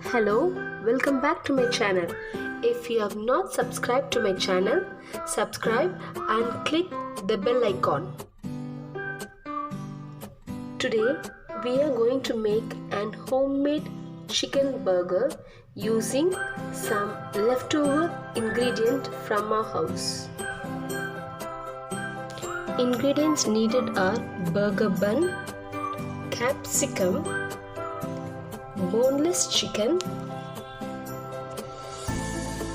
Hello, welcome back to my channel. If you have not subscribed to my channel, subscribe and click the bell icon. Today we are going to make an homemade chicken burger using some leftover ingredient from our house. Ingredients needed are burger bun, capsicum, boneless chicken,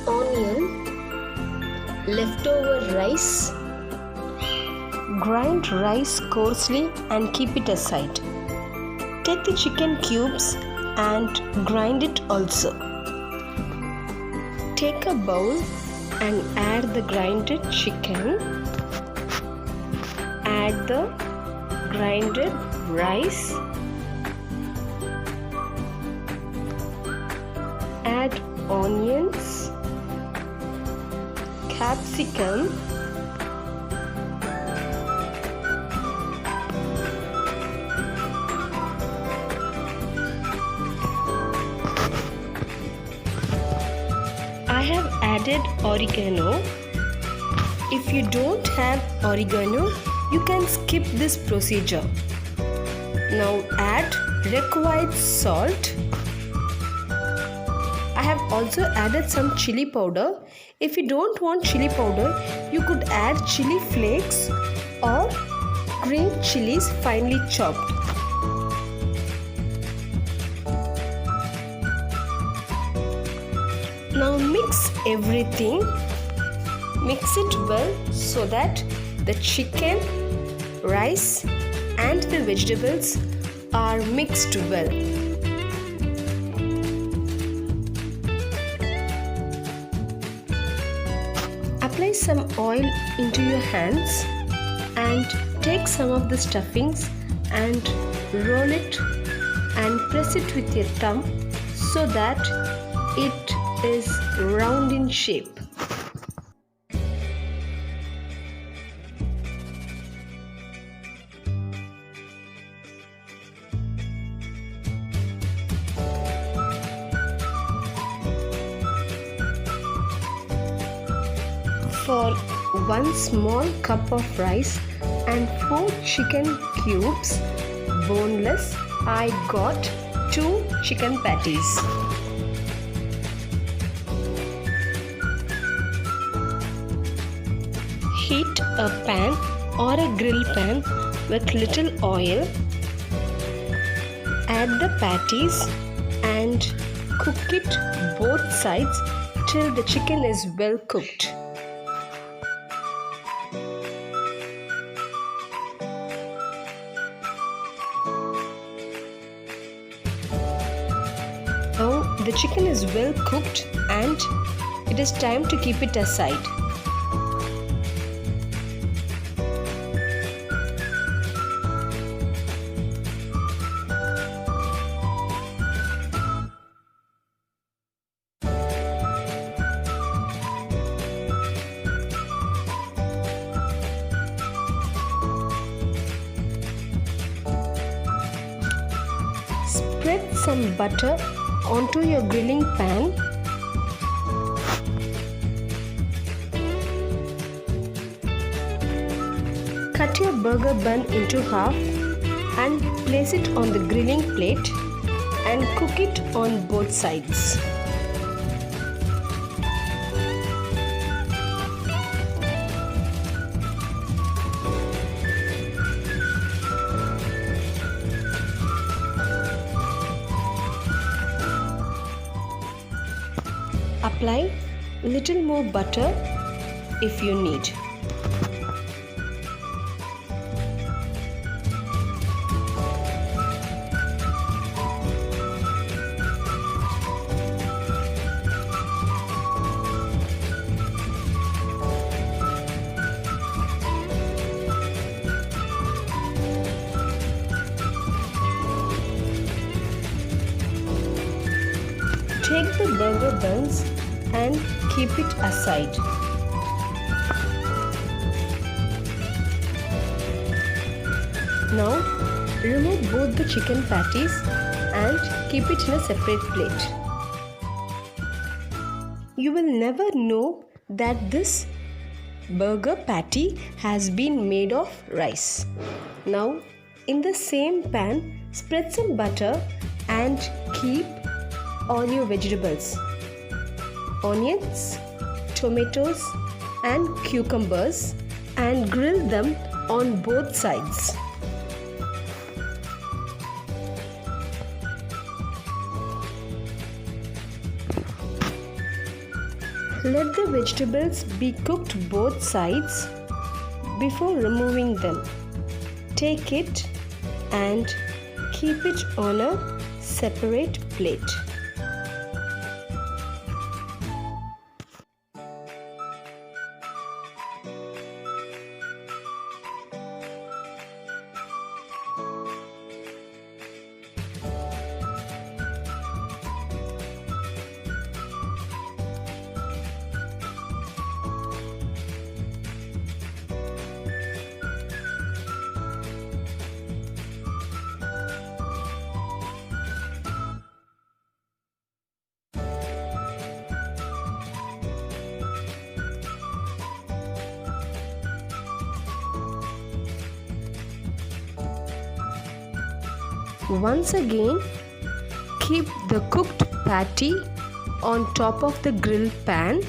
onion, leftover rice. Grind rice coarsely and keep it aside. Take the chicken cubes and grind it also. Take a bowl and add the grinded chicken. Add the grinded rice. Add onions, capsicum, I have added oregano. If you don't have oregano, you can skip this procedure. Now add required salt. I have also added some chili powder. If you don't want chili powder, you could add chili flakes or green chilies finely chopped. Now mix everything. Mix it well so that the chicken, rice and the vegetables are mixed well. Apply some oil into your hands and take some of the stuffings and roll it and press it with your thumb so that it is round in shape. For 1 small cup of rice and 4 chicken cubes, boneless, I got 2 chicken patties. Heat a pan or a grill pan with little oil. Add the patties and cook it both sides till the chicken is well cooked. Now the chicken is well cooked and it is time to keep it aside. Spread some butter onto your grilling pan. Cut your burger bun into half and place it on the grilling plate and cook it on both sides. Apply little more butter if you need. Take the burger buns and keep it aside. Now remove both the chicken patties and keep it in a separate plate. you will never know that this burger patty has been made of rice. Now, in the same pan, spread some butter and keep all your vegetables, onions, tomatoes and cucumbers, and grill them on both sides. Let the vegetables be cooked both sides before removing them. Take it and keep it on a separate plate. Once again, keep the cooked patty on top of the grill pan.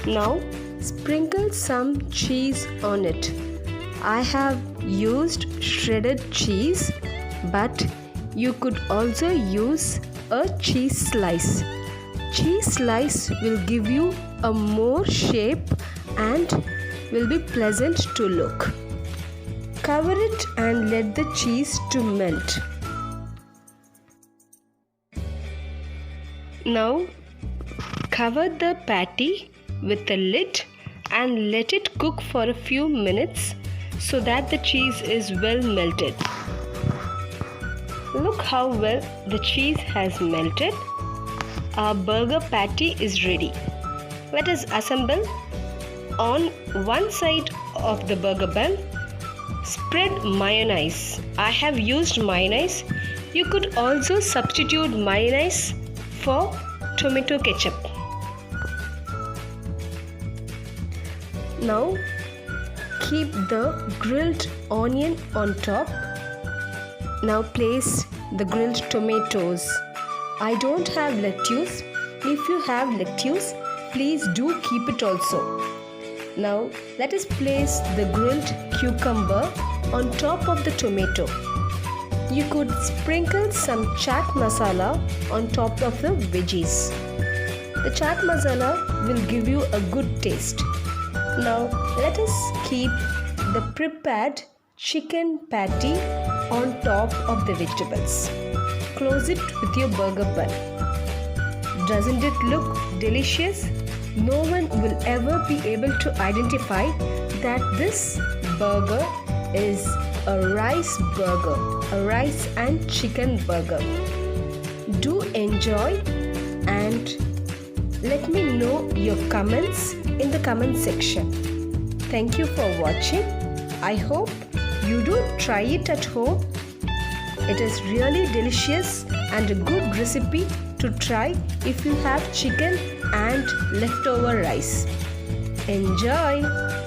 Now, sprinkle some cheese on it. I have used shredded cheese, but you could also use a cheese slice. Cheese slice will give you a more shape and will be pleasant to look. Cover it and let the cheese to melt. Now, cover the patty with the lid and let it cook for a few minutes so that the cheese is well melted. Look how well the cheese has melted. Our burger patty is ready. Let us assemble. On one side of the burger bun, spread mayonnaise. I have used mayonnaise. You could also substitute mayonnaise for tomato ketchup. Now, keep the grilled onion on top. Now place the grilled tomatoes. I don't have lettuce. If you have lettuce, please do keep it also. Now let us place the grilled cucumber on top of the tomato. You could sprinkle some chaat masala on top of the veggies. The chaat masala will give you a good taste. Now let us keep the prepared chicken patty on top of the vegetables. Close it with your burger bun. Doesn't it look delicious? No one will ever be able to identify that this burger is a rice burger, a rice and chicken burger. Do enjoy and let me know your comments in the comment section. Thank you for watching. I hope you do try it at home. It is really delicious and a good recipe to try if you have chicken and leftover rice. Enjoy!